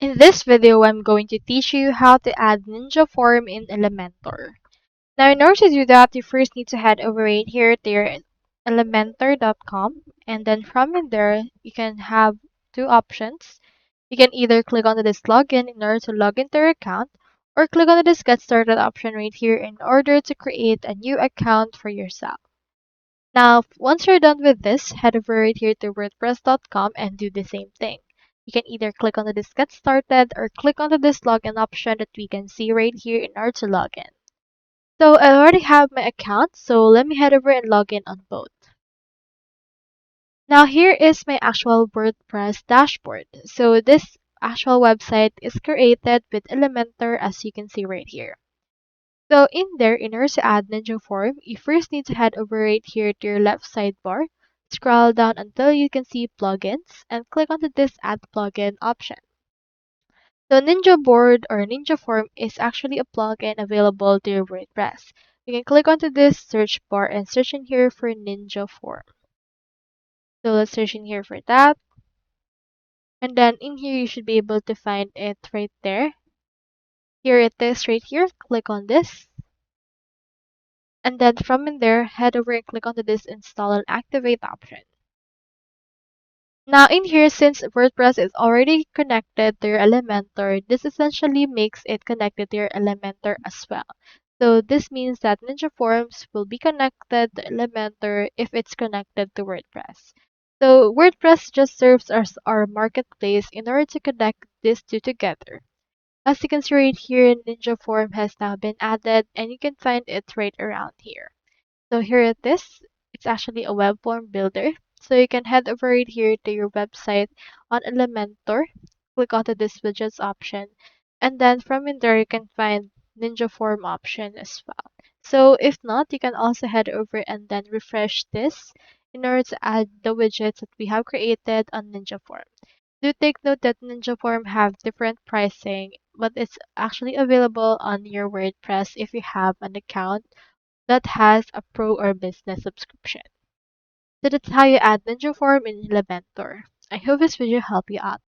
In this video, I'm going to teach you how to add Ninja form in Elementor. Now, in order to do that, you first need to head over right here to your elementor.com, and then from in there, you can have two options. You can either click on this login in order to log into your account, or click on this get started option right here in order to create a new account for yourself. Now, once you're done with this, head over right here to wordpress.com and do the same thing. You can either click on this get started or click on this login option that we can see right here in order to log in. So I already have my account, so let me head over and log in on both. Now here is my actual WordPress dashboard. So this actual website is created with Elementor as you can see right here. So in there, in order to add Ninja form, you first need to head over right here to your left sidebar, scroll down until you can see plugins, and click onto this add plugin option. So Ninja board or Ninja form is actually a plugin available to your WordPress. You can click onto this search bar and search in here for Ninja form. So let's search in here for that. And then in here, you should be able to find it right there. Here it is right here. Click on this. And then from in there, head over and click onto this install and activate option. Now in here, since WordPress is already connected to your Elementor, this essentially makes it connected to your Elementor as well. So this means that Ninja Forms will be connected to Elementor if it's connected to WordPress. So WordPress just serves as our marketplace in order to connect these two together. As you can see right here, Ninja Form has now been added and you can find it right around here. So here it is. It's actually a web form builder. So you can head over right here to your website on Elementor, click onto this widgets option, and then from in there you can find Ninja form option as well. So if not, you can also head over and then refresh this in order to add the widgets that we have created on Ninja form. Do take note that Ninja form have different pricing, but it's actually available on your WordPress if you have an account that has a pro or business subscription. So that's how you add Ninja form in Elementor. I hope this video helped you out.